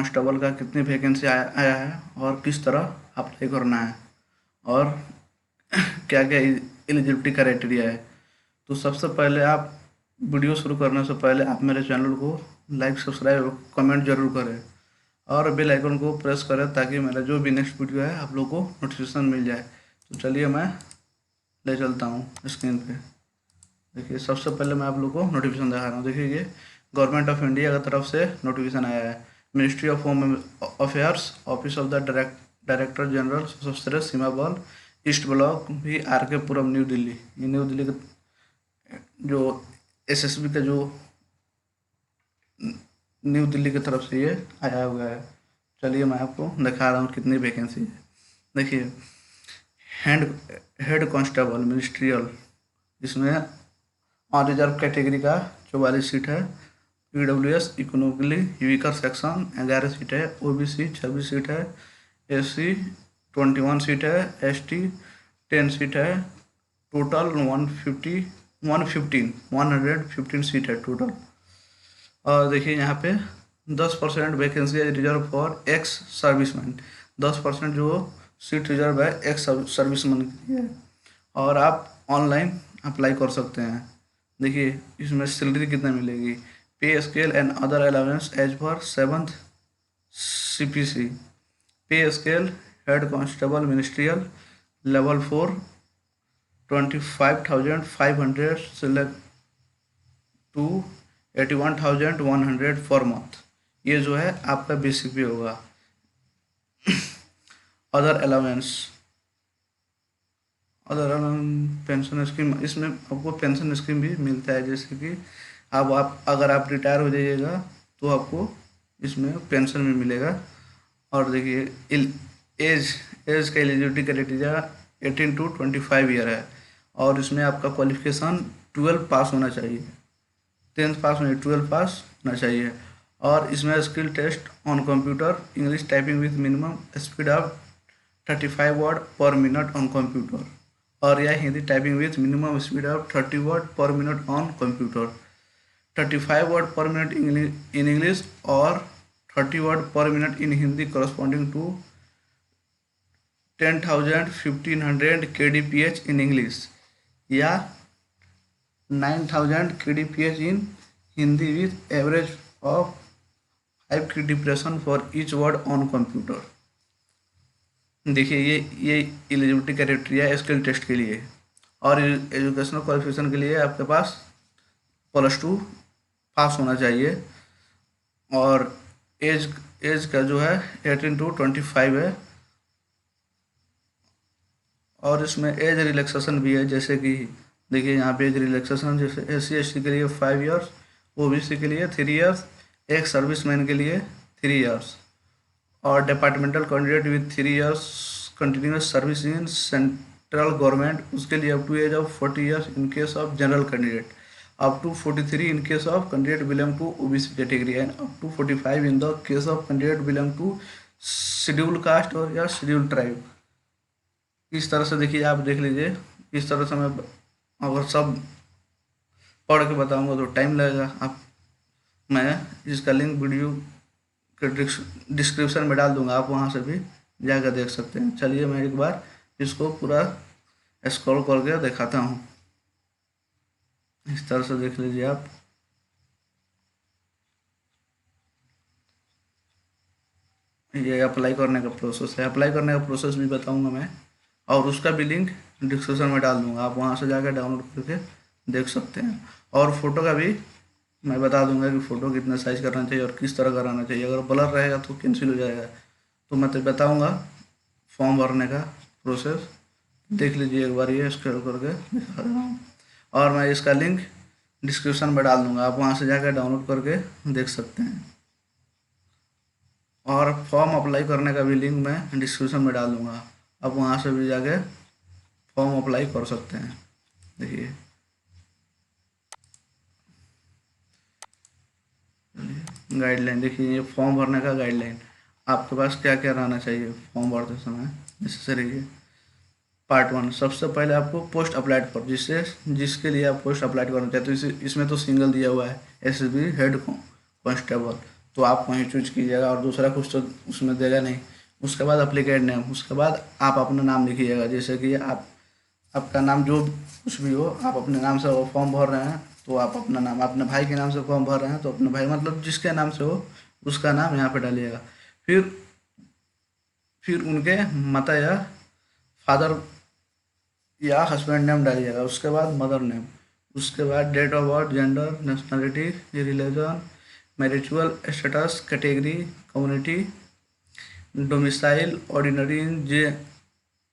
Constable का कितनी vacancy आया है और किस तरह अप्लाई करना है और क्या क्या एलिजिबिलिटी क्राइटेरिया है। तो सबसे पहले आप वीडियो शुरू करने से पहले आप मेरे चैनल को लाइक, सब्सक्राइब और कमेंट जरूर करें और बेल आइकन को प्रेस करें ताकि मेरा जो भी नेक्स्ट वीडियो है आप लोगों को नोटिफिकेशन मिल जाए। तो चलिए मैं ले चलता हूँ स्क्रीन पे। देखिए सबसे पहले मैं आप लोग को नोटिफिकेशन दिखा रहा हूँ। देखिए ये गवर्नमेंट ऑफ इंडिया की तरफ से नोटिफिकेशन आया है। Ministry of home affairs, office of the director general सशस्त्र सीमा बल, ईस्ट ब्लॉक भी RK पुरम, न्यू दिल्ली। ये न्यू दिल्ली के जो SSB का जो न्यू दिल्ली की तरफ से ये आया हुआ है। चलिए मैं आपको दिखा रहा हूँ कितनी वैकेंसी है। देखिए हेड कांस्टेबल मिनिस्ट्रियल, इसमें ऑन रिजर्व कैटेगरी का 44 सीट है। PWS economically weaker section 11 seat है। OBC 26 सीट है। SC 21 सीट है। ST 10 सीट है। टोटल 115 सीट है टोटल। और देखिए यहाँ पे 10% वैकेंसी है रिजर्व फॉर एक्स सर्विसमैन। 10% जो सीट रिजर्व है एक्स सर्विसमैन के लिए, और आप ऑनलाइन अप्लाई कर सकते हैं। देखिए इसमें सैलरी कितना मिलेगी। Pay scale and other allowance as per 7th CPC। Pay scale head constable ministerial level 4 25,500 select to 81,100 for month. ये जो है आपका बेसिक पे होगा। अदर अलाउंस पेंशन स्कीम, इसमें आपको पेंशन स्कीम भी मिलता है। जैसे कि अब आप अगर आप रिटायर हो जाइएगा तो आपको इसमें पेंशन भी मिलेगा। और देखिए एज का एलिजिबिलिटी क्राइटेरिया 18 to 25 ईयर है। और इसमें आपका क्वालिफिकेशन 12 पास होना चाहिए। 10th पास नहीं, 12 पास होना चाहिए। और इसमें skill test on computer, English typing with minimum speed of 35 word per minute on computer, और या Hindi typing with minimum speed of 30 word per minute on computer. 35 word per minute in English और 30 word per minute in Hindi corresponding to 10,1500 kdph in English या 9,000 kdph in Hindi with average of 5 depression for each word on computer. देखिए ये eligibility criteria है skill test के लिए। और educational qualification के लिए आपके पास +2 पास होना चाहिए। और एज का जो है 18 to 25 है। और इसमें एज रिलैक्सेशन भी है। जैसे कि देखिए यहाँ पे एज रिलैक्सेशन जैसे SC/ST के लिए 5 इयर्स, OBC के लिए 3 इयर्स, एक सर्विसमैन के लिए 3 इयर्स, और departmental candidate with 3 years continuous service in central government, उसके लिए up to age of 40 years in case of general candidate, up to 43 in case of candidate belong to OBC category, and up to 45 in the case of candidate belong to schedule caste और या schedule tribe. इस तरह से देखिए आप देख लीजिए। इस तरह से मैं अगर सब पढ़ के बताऊंगा तो टाइम लगेगा। मैं इसका लिंक वीडियो के डिस्क्रिप्शन में डाल दूंगा, आप वहां से भी जाकर देख सकते हैं। चलिए मैं एक बार इसको पूरा स्क्रॉल करके दिखाता हूँ। इस तरह से देख लीजिए आप। ये अप्लाई करने का प्रोसेस है। अप्लाई करने का प्रोसेस भी बताऊंगा मैं, और उसका भी लिंक डिस्क्रिप्शन में डाल दूंगा, आप वहां से जाकर डाउनलोड करके देख सकते हैं। और फोटो का भी मैं बता दूंगा कि फ़ोटो कितना साइज़ करना चाहिए और किस तरह कराना चाहिए। अगर ब्लर रहेगा तो कैंसिल हो जाएगा। तो मैं तो बताऊंगा फॉर्म भरने का प्रोसेस। देख लीजिए एक बार, ये स्क्रॉल करके दिखा रहा हूँ। और मैं इसका लिंक डिस्क्रिप्शन में डाल दूंगा, आप वहां से जाकर डाउनलोड करके देख सकते हैं। और फॉर्म अप्लाई करने का भी लिंक मैं डिस्क्रिप्शन में डाल दूंगा, आप वहां से भी जाके फॉर्म अप्लाई कर सकते हैं। देखिए गाइडलाइन, देखिए ये फॉर्म भरने का गाइडलाइन। आपके पास क्या क्या रहना चाहिए फॉर्म भरते समय नेसेसरी है। पार्ट 1, सबसे पहले आपको पोस्ट अप्लाइड पर, जिसके लिए आप पोस्ट अप्लाई करना चाहते हो। इसमें तो सिंगल दिया हुआ है SSB हेड कांस्टेबल, तो आप वहीं चूज कीजिएगा और दूसरा कुछ तो उसमें देगा नहीं। उसके बाद अप्लीकेट नेम, उसके बाद आप अपना नाम लिखिएगा। जैसे कि आपका नाम जो कुछ भी हो, आप अपने नाम से वो फॉर्म भर रहे हैं तो आप अपना नाम, अपने भाई के नाम से फॉर्म भर रहे हैं तो अपने भाई मतलब जिसके नाम से हो उसका नाम यहाँ पे डालिएगा। फिर उनके माता या फादर या हस्बैंड नेम डालिएगा। उसके बाद मदर नेम, उसके बाद date of birth, gender, nationality, religion, marital status, category, community, domicile, ordinary in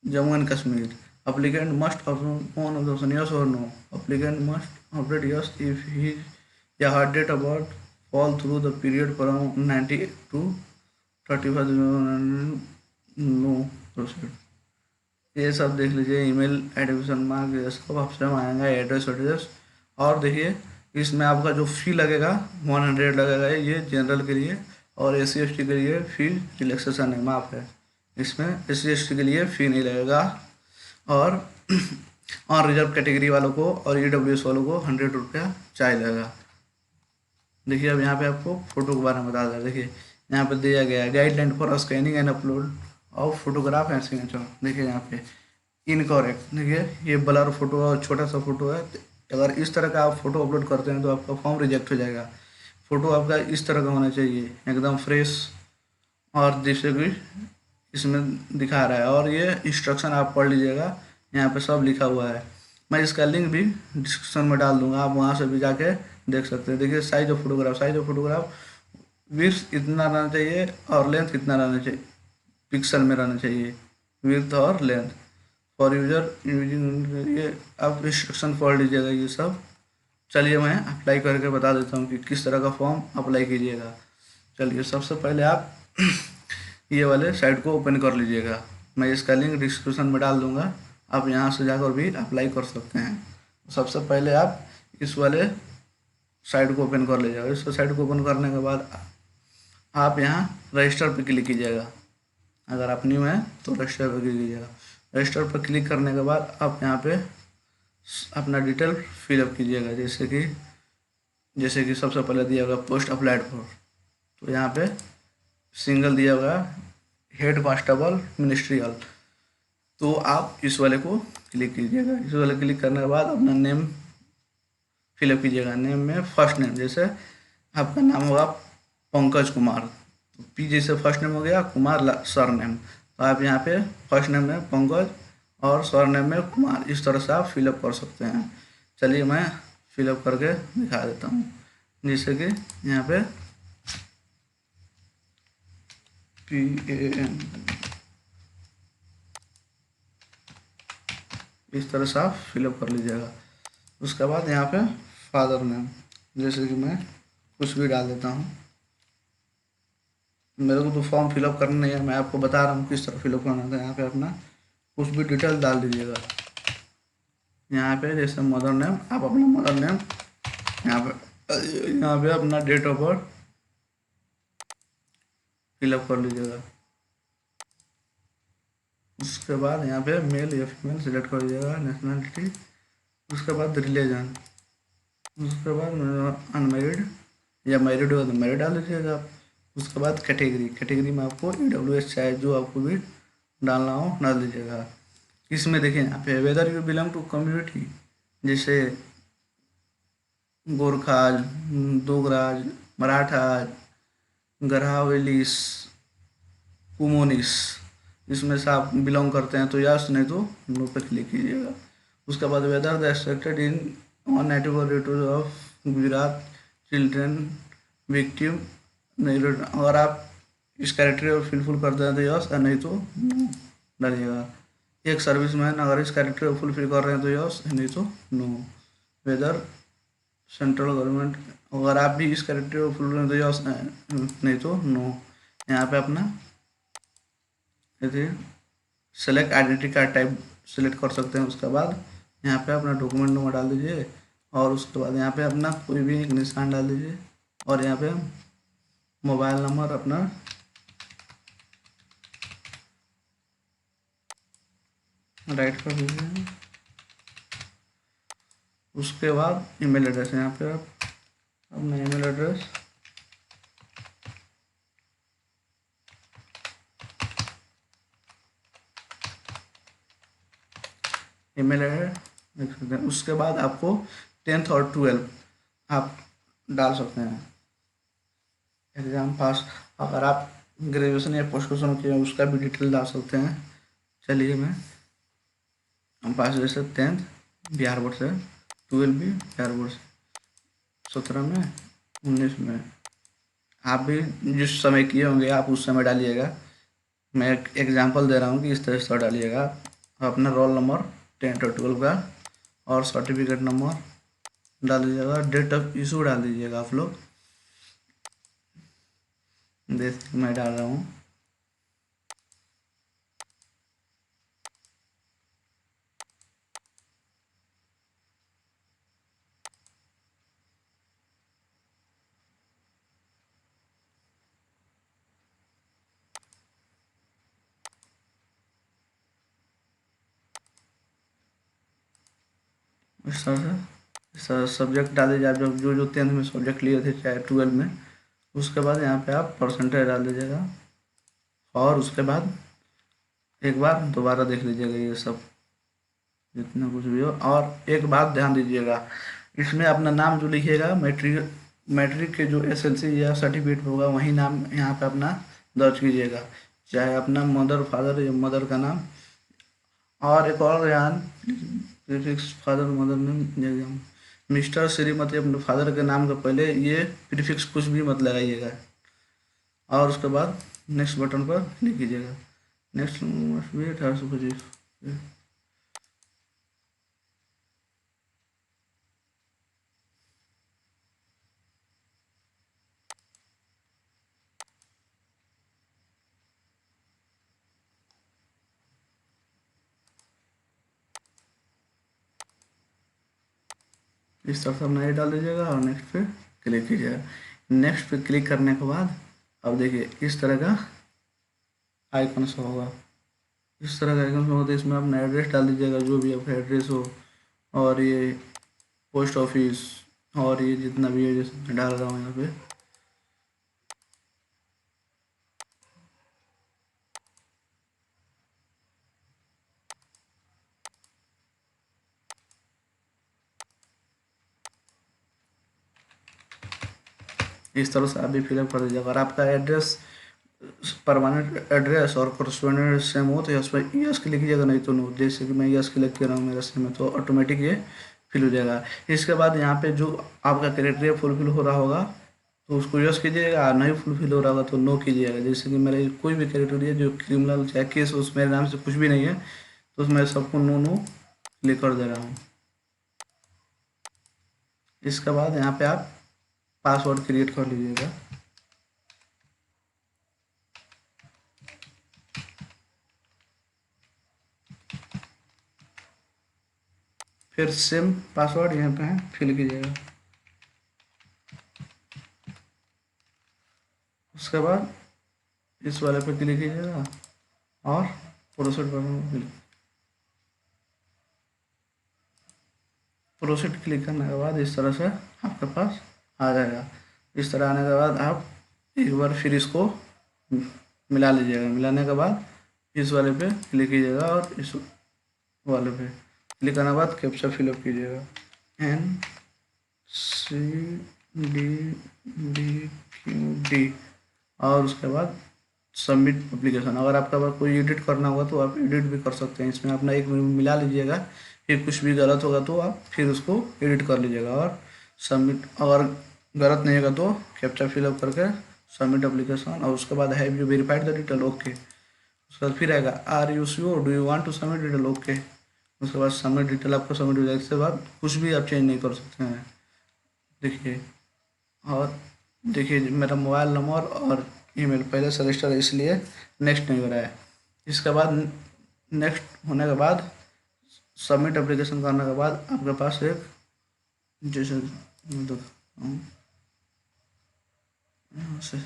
Jammu and Kashmir. Applicant must update one of the option yes or no. Applicant must update yes if his या her date of birth fall through the period from 90 to 35 no proceed. ये सब देख लीजिए, email, admission mark, ये सब आपसे मांगेगा, address. और देखिए इसमें आपका जो फी लगेगा 100 लगेगा, ये जनरल के लिए, और SC/ST के लिए फी रिलैक्सेशन है, माफ़ है। इसमें SC/ST के लिए फ़ी नहीं लगेगा। और रिजर्व कैटेगरी वालों को और EWS वालों को 100 रुपया चार्ज लगेगा। देखिए अब यहाँ पे आपको फ़ोटो के बारे में बता दें। देखिए यहाँ पे दिया गया है guideline for scanning and upload of photograph and signature. देखिए यहाँ पे इनकरेक्ट, देखिए ये ब्लर फोटो और छोटा सा फोटो है। अगर इस तरह का आप फोटो अपलोड करते हैं तो आपका फॉर्म रिजेक्ट हो जाएगा। फ़ोटो आपका इस तरह का होना चाहिए, एकदम फ्रेश, और जिससे कि इसमें दिखा रहा है। और ये इंस्ट्रक्शन आप पढ़ लीजिएगा, यहाँ पे सब लिखा हुआ है। मैं इसका लिंक भी डिस्क्रिप्शन में डाल दूंगा, आप वहाँ से भी जाके देख सकते हैं। देखिए साइज ऑफ फोटोग्राफ विड्थ इतना रहना चाहिए और लेंथ इतना रहना चाहिए, पिक्सल में रहना चाहिए विड्थ और लेंथ फॉर यूजर यूजिंग। ये आप इंस्ट्रक्शन पढ़ लीजिएगा ये सब। चलिए मैं अप्लाई करके बता देता हूँ कि किस तरह का फॉर्म अप्लाई कीजिएगा। चलिए सबसे पहले आप ये वाले साइट को ओपन कर लीजिएगा। मैं इसका लिंक डिस्क्रिप्शन में डाल दूंगा, आप यहाँ से जाकर भी अप्लाई कर सकते हैं। सबसे पहले आप इस वाले साइट को ओपन कर लीजिएगा। इस साइट को ओपन करने के बाद आप यहाँ रजिस्टर पर क्लिक कीजिएगा। अगर आप न्यू हैं तो रजिस्टर पर क्लिक कीजिएगा। रजिस्टर पर क्लिक करने के बाद आप यहाँ पे अपना डिटेल फिलअप कीजिएगा। जैसे कि सबसे पहले दिया होगा पोस्ट अप्लाइड फॉर, तो यहाँ पे सिंगल दिया होगा हेड कांस्टेबल मिनिस्ट्रियल, तो आप इस वाले को क्लिक कीजिएगा। इस वाले क्लिक करने के बाद अपना नेम फिलअप कीजिएगा। नेम में फर्स्ट नेम, जैसे आपका नाम होगा पंकज कुमार, तो पी जैसे फर्स्ट नेम हो गया, कुमार सर नेम, तो आप यहाँ पे फर्स्ट नेम में पंकज और सर नेम में कुमार, इस तरह से आप फिलअप कर सकते हैं। चलिए मैं फिलअप करके दिखा देता हूँ। जैसे कि यहाँ पे PAN, इस तरह से आप फिलअप कर लीजिएगा। उसके बाद यहाँ पे फादर नेम, जैसे कि मैं कुछ भी डाल देता हूँ। मेरे को तो फॉर्म फिलअप करना नहीं है, मैं आपको बता रहा हूँ किस तरह फिलअप करना था। यहाँ पे अपना कुछ भी डिटेल डाल दीजिएगा। यहाँ पे जैसे मदर नेम, आप अपना मदर नेम, यहाँ पे अपना डेट ऑफ बर्थ फिलअप कर लीजिएगा। उसके बाद यहाँ पे मेल या फीमेल सिलेक्ट कर लीजिएगा। नेशनलिटी, उसके बाद रिलीजन, उसके बाद अनमेरिड या मैरिड हो तो मैरिड डाल दीजिएगा आप। उसके बाद कैटेगरी में आपको EWS चाहे जो आपको भी डालना हो डाल दीजिएगा। इसमें देखिए यहाँ पे whether you belong to community, जैसे गोरखाज, दोगराज, मराठाज, गरहावेलिस, कुमोनिस, इसमें से आप बिलोंग करते हैं तो यस, नहीं तो नो पे क्लिक कीजिएगा। उसके बाद whether the expected in on native relative of Gujarat children victim, नहीं, अगर आप इस कैरेक्टर को फुलफिल करते हैं तो यस, और नहीं तो नो डालिएगा। एक सर्विसमैन, अगर इस कैरेक्टर को फुलफिल कर रहे हैं तो यस, नहीं तो नो। वेदर सेंट्रल गवर्नमेंट, अगर आप भी इस कैरेक्टर को फुलफिल करें तो यस, नहीं तो नो। यहाँ पे अपना select identity card type select कर सकते हैं। उसके बाद यहाँ पे अपना डॉक्यूमेंट नंबर डाल दीजिए और उसके बाद यहाँ पे अपना कोई भी एक निशान डाल दीजिए और यहाँ पे मोबाइल नंबर अपना राइट कर दीजिए। उसके बाद ईमेल एड्रेस, यहाँ पे आप अपना ईमेल एड्रेस ईमेल एड्रेस लिख सकते हैं। उसके बाद आपको 10th और 12 आप डाल सकते हैं, एग्ज़ाम पास। अगर आप ग्रेजुएशन या पोस्ट ग्रेजुएशन किए हैं उसका भी डिटेल डाल सकते हैं। चलिए मैं हम पास जैसे 10th बिहार बोर्ड से, 12 भी बिहार बोर्ड से, 17 में, 19 में। आप भी जिस समय किए होंगे आप उस समय डालिएगा। मैं एक एग्जांपल दे रहा हूँ कि इस तरह से डालिएगा। अपना रोल नंबर 10th और 12 का और सर्टिफिकेट नंबर डाल दीजिएगा, डेट ऑफ इशू डाल दीजिएगा आप लोग। जैसे मैं डाल रहा हूँ, इस तरह से सब्जेक्ट डाल दीजिए आप जो जो 10th में सब्जेक्ट लिए थे चाहे 12 में। उसके बाद यहाँ पे आप परसेंटेज डाल दीजिएगा और उसके बाद एक बार दोबारा देख लीजिएगा ये सब जितना कुछ भी हो। और एक बात ध्यान दीजिएगा, इसमें अपना नाम जो लिखिएगा मैट्रिक मैट्रिक के जो एसएलसी या सर्टिफिकेट होगा वही नाम यहाँ पे अपना दर्ज कीजिएगा, चाहे अपना मदर फादर या मदर का नाम। और एक और ध्यान, prefix father mother name, mister Shrimati अपने फादर के नाम के पहले ये प्रीफिक्स कुछ भी मत लगाइएगा। और उसके बाद नेक्स्ट बटन पर क्लिक कीजिएगा। Next must be 1825। इस तरह से अपना ये डाल दीजिएगा और नेक्स्ट पे क्लिक कीजिएगा। नेक्स्ट पे क्लिक करने के बाद अब देखिए इस तरह का आइकन शो होगा। इस तरह का आइकन शो होता है, इसमें अपना एड्रेस डाल दीजिएगा जो भी आपका एड्रेस हो, और ये पोस्ट ऑफिस और ये जितना भी है जैसे मैं डाल रहा हूँ यहाँ पे। इस तरह से आप भी फिलअप कर दीजिएगा। अगर आपका एड्रेस परमानेंट एड्रेस और करस्पॉन्डेंट सेम हो तो यस पर यस क्लिक कीजिएगा, नहीं तो नो। जैसे कि मैं यस क्लिक कर रहा हूँ मेरा सेम है तो ऑटोमेटिक ये फिल हो जाएगा। इसके बाद यहाँ पे जो आपका क्राइटेरिया फुलफिल हो रहा होगा तो उसको यस कीजिएगा, नहीं फुलफिल हो रहा होगा तो नो कीजिएगा। जैसे कि मेरा कोई भी क्राइटेरिया जो क्रिमिनल चाहे केस उस मेरे नाम से कुछ भी नहीं है तो उसमें सबको नो नो क्लिक कर दे रहा हूँ। इसके बाद यहाँ पे आप पासवर्ड क्रिएट कर लीजिएगा। फिर सेम पासवर्ड यहाँ पे है फिल कीजिएगा। उसके बाद इस वाले पे क्लिक कीजिएगा और प्रोसीड बटन प्रोसीड क्लिक करने के बाद इस तरह से आपके पास आ जाएगा। इस तरह आने के बाद आप एक बार फिर इसको मिला लीजिएगा। मिलाने के बाद इस वाले पे क्लिक कीजिएगा और इस वाले पे क्लिक करने के बाद कैप्चा फिलअप कीजिएगा, NCDDQD, और उसके बाद सबमिट एप्लीकेशन। अगर आपका पास कोई एडिट करना होगा तो आप एडिट भी कर सकते हैं। इसमें अपना एक मिला लीजिएगा, फिर कुछ भी गलत होगा तो आप फिर उसको एडिट कर लीजिएगा और सबमिट। अगर गलत नहीं होगा तो कैप्चा फिलअप करके सबमिट एप्लीकेशन, और उसके बाद have you verified the detail, okay. उसके बाद फिर आएगा are you sure do you want to submit detail, okay. उसके बाद सबमिट डिटेल आपका सबमिट हो जाएगा। इसके बाद कुछ भी आप चेंज नहीं कर सकते हैं, देखिए। और देखिए मेरा मोबाइल नंबर और ईमेल पहले से रजिस्टर है इसलिए नेक्स्ट नहीं हो रहा है। इसके बाद नेक्स्ट होने के बाद सबमिट एप्लीकेशन करने के बाद आपके पास एक, जैसे मैं दिखाता हूँ यहाँ से,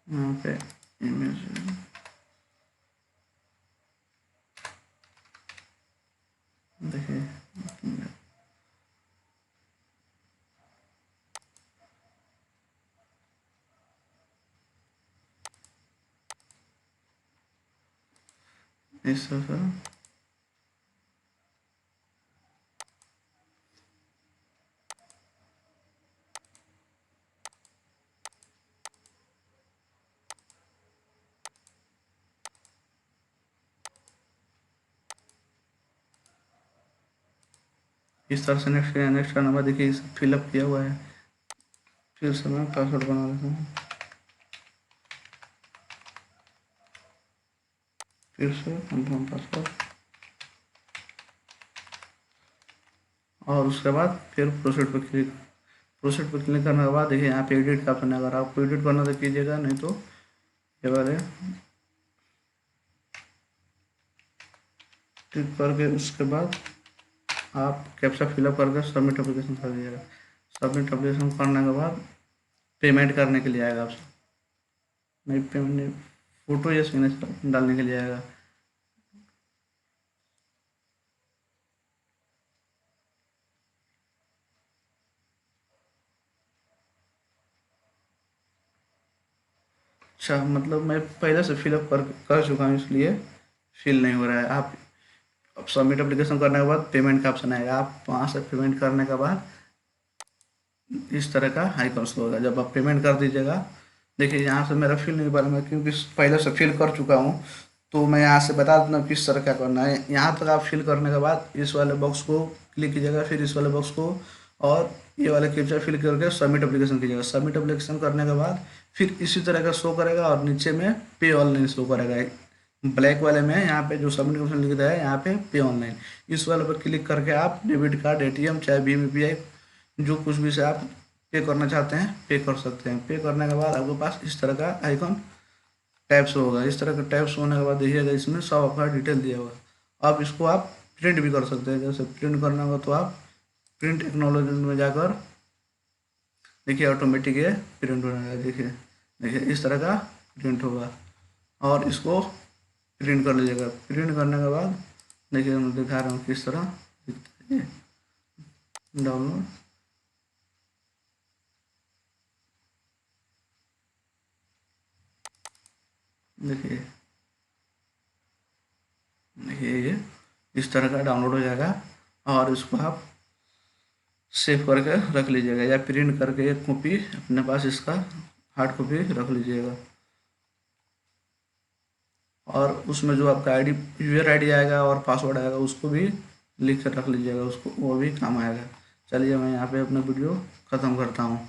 यहाँ पे इमेज देखिए, इस तरह से नेक्स्ट करने के बाद देखिए इसे फिलअप किया हुआ है। फिर से मैं पासवर्ड बना लेता हूँ, फिर से कंफर्म पासवर्ड, और उसके बाद फिर प्रोसीड पर क्लिक करने के बाद देखिए यहाँ पे एडिट का ऑप्शन है। अगर आपको एडिट करना तो कीजिएगा, नहीं तो ये वाले क्लिक करके उसके बाद आप कैप्चा फिलअप करके सबमिट एप्लीकेशन कर दीजिएगा। सबमिट एप्लीकेशन करने के बाद पेमेंट करने के लिए आएगा आपसे, नहीं पेमेंट नहीं, फ़ोटो या सिग्नेचर डालने के लिए आएगा। अच्छा, मतलब मैं पहले से फिलअप कर चुका हूँ, इसलिए फिल नहीं हो रहा है। आप अब सबमिट एप्लीकेशन करने के बाद पेमेंट का ऑप्शन आएगा, आप वहाँ से पेमेंट करने के बाद इस तरह का आइकन शो होगा। जब आप पेमेंट कर दीजिएगा, देखिए यहाँ से मेरा फिल नहीं बना, मैं क्योंकि पहले से फिल कर चुका हूँ, तो मैं यहाँ से बता देता हूँ किस तरह का करना है। यहाँ तक आप फिल करने के बाद इस वाले बॉक्स को क्लिक कीजिएगा, फिर इस वाले बॉक्स को, और ये वाले कैप्चा फिल करके सबमिट एप्लीकेशन कीजिएगा। सबमिट एप्लीकेशन करने के बाद फिर इसी तरह का शो करेगा, और नीचे में पे ऑनलाइन शो करेगा। ब्लैक वाले में यहाँ पे जो सबमिट एप्लीकेशन लिख रहा है, यहाँ पे पे ऑनलाइन, इस वाले पर क्लिक करके आप डेबिट कार्ड, एटीएम, चाहे भीम यूपीआई, जो कुछ भी से आप पे करना चाहते हैं पे कर सकते हैं। पे करने के बाद आपके पास इस तरह का आइकन टैब्स होगा। इस तरह का टैब्स होने के बाद देखिएगा इसमें सब आपका डिटेल दिया हुआ। अब इसको आप प्रिंट भी कर सकते हैं। जैसे प्रिंट करना होगा तो आप प्रिंट टेक्नोलॉजी में जाकर देखिए ऑटोमेटिक ये प्रिंट हो जाएगा। देखिए देखिए इस तरह का प्रिंट होगा, और इसको प्रिंट कर लीजिएगा। प्रिंट करने के बाद देखिए मैं दिखा रहा हूँ किस तरह दिखता है डाउनलोड। देखिए देखिए ये इस तरह का डाउनलोड हो जाएगा, और इसको आप सेव करके रख लीजिएगा, या प्रिंट करके एक कॉपी अपने पास इसका हार्ड कॉपी रख लीजिएगा। और उसमें जो आपका आईडी, यूजर आईडी आएगा और पासवर्ड आएगा, उसको भी लिख कर रख लीजिएगा, उसको वो भी काम आएगा। चलिए मैं यहाँ पे अपना वीडियो ख़त्म करता हूँ।